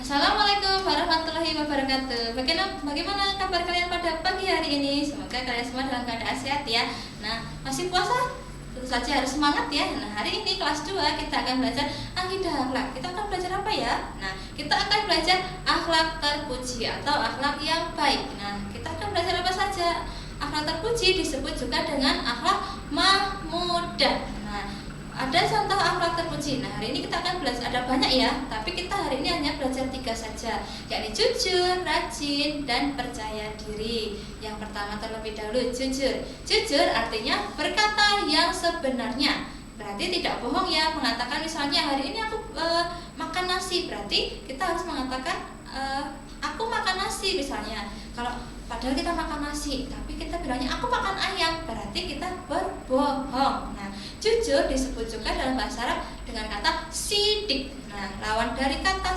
Assalamualaikum warahmatullahi wabarakatuh. Bagaimana kabar kalian pada pagi hari ini? Semoga kalian semua dalam keadaan sehat ya. Nah, masih puasa? Tentu saja harus semangat ya. Nah, hari ini kelas 2 kita akan belajar akidah akhlak. Kita akan belajar apa ya? Nah, kita akan belajar akhlak terpuji atau akhlak yang baik. Nah, kita akan belajar apa saja? Akhlak terpuji disebut juga dengan akhlak mahmudah. Nah, ada contoh akhlak terpuji. Nah, hari ini kita akan belajar, ada banyak ya, tapi kita hari ini hanya belajar 3 saja, yakni jujur, rajin, dan percaya diri. Yang pertama terlebih dahulu jujur. Jujur artinya berkata yang sebenarnya. Berarti tidak bohong ya, mengatakan misalnya hari ini aku makan nasi, berarti kita harus mengatakan aku makan nasi misalnya. Kalau padahal kita makan nasi, tapi kita bilangnya aku makan ayam, berarti kita berbohong. Nah, jujur disebut juga dalam bahasa Arab dengan kata sidik. Nah, lawan dari kata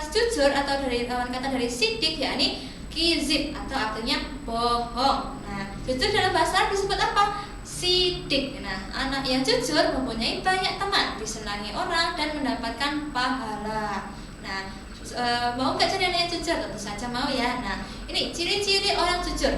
jujur atau lawan kata dari sidik yakni kizib atau artinya bohong. Nah, jujur dalam bahasa Arab disebut apa? Sidik. Nah, anak yang jujur mempunyai banyak teman, disenangi orang dan mendapatkan pahala. Nah, mau nggak jadi anak yang jujur? Tentu saja mau ya. Nah, ini ciri-ciri orang jujur: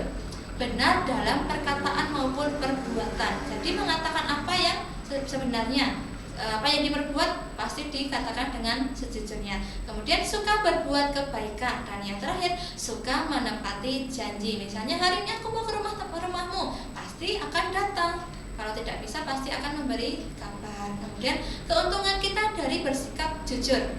benar dalam perkataan maupun perbuatan. Jadi mengatakan apa yang sebenarnya, apa yang diperbuat pasti dikatakan dengan sejujurnya. Kemudian suka berbuat kebaikan, dan yang terakhir suka menepati janji. Misalnya hari ini aku mau ke rumahmu, pasti akan datang. Kalau tidak bisa pasti akan memberi kabar. Kemudian keuntungan kita dari bersikap jujur: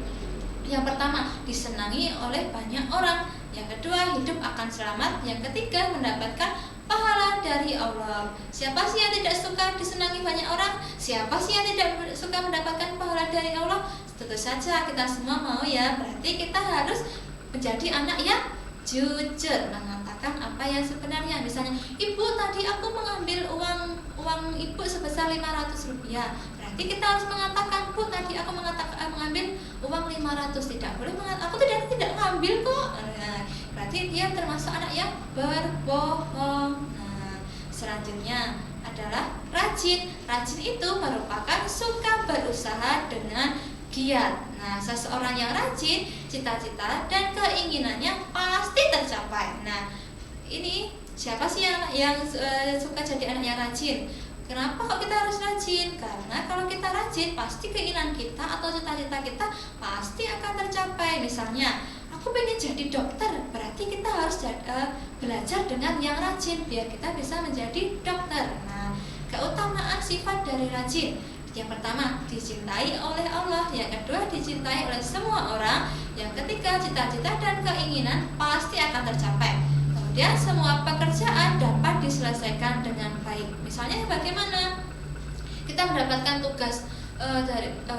yang pertama, disenangi oleh banyak orang. Yang kedua, hidup akan selamat. Yang ketiga, mendapatkan pahala dari Allah. Siapa sih yang tidak suka disenangi banyak orang? Siapa sih yang tidak suka mendapatkan pahala dari Allah? Tentu saja kita semua mau ya. Berarti kita harus menjadi anak yang jujur, mengatakan apa yang sebenarnya. Misalnya, ibu tadi aku mengambil uang ibu sebesar 500 rupiah. Berarti kita harus mengatakan, bu tadi aku mengambil uang 500. Tidak boleh mengatakan, aku tidak mengambil kok. Nah, berarti dia termasuk anak yang berbohong. Nah, selanjutnya adalah rajin. Rajin itu merupakan suka berusaha dengan giat. Nah, seseorang yang rajin, cita-cita dan keinginannya pasti tercapai. Nah, ini siapa sih yang suka jadi anak yang rajin? Kenapa kok kita harus rajin? Karena kalau kita rajin, pasti keinginan kita atau cita-cita kita pasti akan tercapai. Misalnya, aku pengen jadi dokter, berarti kita harus belajar dengan yang rajin biar kita bisa menjadi dokter. Nah, keutamaan sifat dari rajin: yang pertama, dicintai oleh Allah. Yang kedua, dicintai oleh semua orang. Yang ketiga, cita-cita dan keinginan pasti akan tercapai. Kemudian semua pekerjaan dapat diselesaikan dengan baik. Misalnya bagaimana? Kita mendapatkan tugas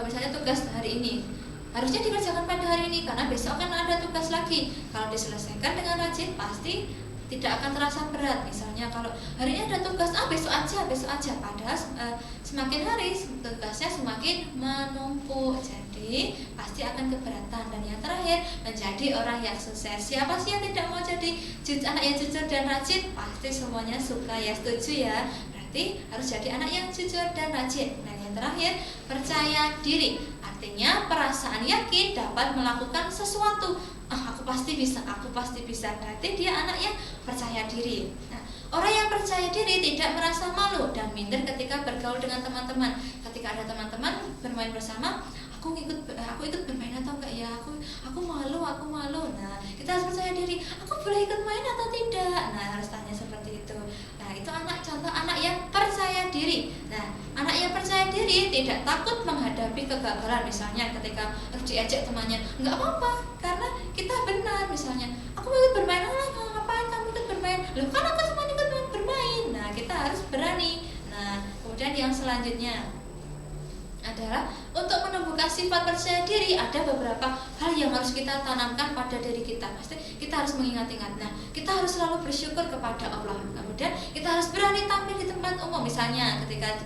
misalnya tugas hari ini harusnya dikerjakan pada hari ini karena besok akan ada tugas lagi. Kalau diselesaikan dengan rajin pasti tidak akan terasa berat. Misalnya kalau hari ini ada tugas, besok aja. Padahal semakin hari tugasnya semakin menumpuk, jadi pasti akan keberatan. Dan yang terakhir, menjadi orang yang sukses. Siapa sih yang tidak mau jadi anak yang jujur dan rajin? Pasti semuanya suka ya, setuju ya. Berarti harus jadi anak yang jujur dan rajin. Dan yang terakhir, percaya diri. Artinya perasaan yakin dapat melakukan sesuatu. Aku pasti bisa. Berarti dia anak yang percaya diri. Nah, orang yang percaya diri tidak merasa malu dan minder ketika bergaul dengan teman-teman. Ketika ada teman-teman bermain bersama, aku ikut bermain atau enggak ya? Aku malu. Nah, kita harus percaya diri. Aku boleh ikut main atau tidak? Nah, harus tanya seperti itu. Nah, itu contoh anak yang percaya diri. Nah, anak yang percaya diri tidak takut menghadapi kegagalan. Misalnya ketika harus diajak temannya, enggak apa-apa karena kita benar. Misalnya, aku mau ikut bermain, ngapain kamu ikut bermain? Loh, kan aku cuma ikut bermain. Nah, kita harus berani. Nah, kemudian yang selanjutnya adalah untuk menumbuhkan sifat percaya diri, ada beberapa hal yang harus kita tanamkan pada diri kita. Pasti kita harus mengingat-ingat. Nah, kita harus selalu bersyukur kepada Allah. Kemudian kita harus berani tampil di tempat umum. Misalnya ketika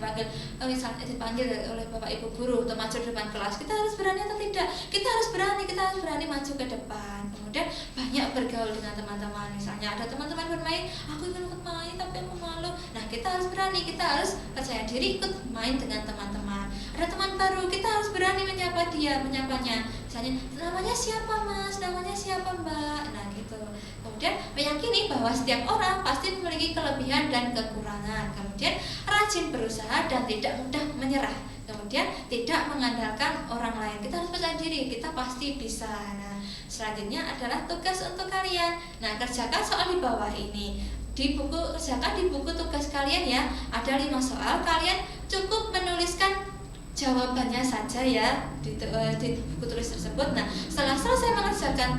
dipanggil oleh Bapak Ibu guru untuk maju di depan kelas, kita harus berani atau tidak? Kita harus berani maju ke depan. Kemudian banyak bergaul dengan teman-teman. Misalnya ada teman-teman bermain, aku ikut main tapi aku malu. Nah, kita harus berani, kita harus percaya diri ikut main dengan teman-teman. Ada teman baru, kita harus berani menyapanya. Misalnya, namanya siapa mas, namanya siapa mbak, nah gitu. Kemudian meyakini bahwa setiap orang pasti memiliki kelebihan dan kekurangan. Kemudian rajin berusaha dan tidak mudah menyerah. Kemudian tidak mengandalkan orang lain. Kita harus percaya diri, kita pasti bisa. Nah, selanjutnya adalah tugas untuk kalian. Nah, kerjakan soal di bawah ini. Kerjakan di buku tugas kalian ya. Ada 5 soal, kalian cukup menuliskan jawabannya saja ya di buku tulis tersebut. Nah, setelah selesai mengerjakan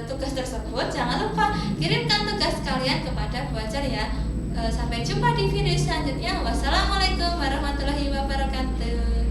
tugas tersebut, jangan lupa kirimkan tugas kalian kepada Bu Ajar ya. Sampai jumpa di video selanjutnya. Wassalamualaikum warahmatullahi wabarakatuh.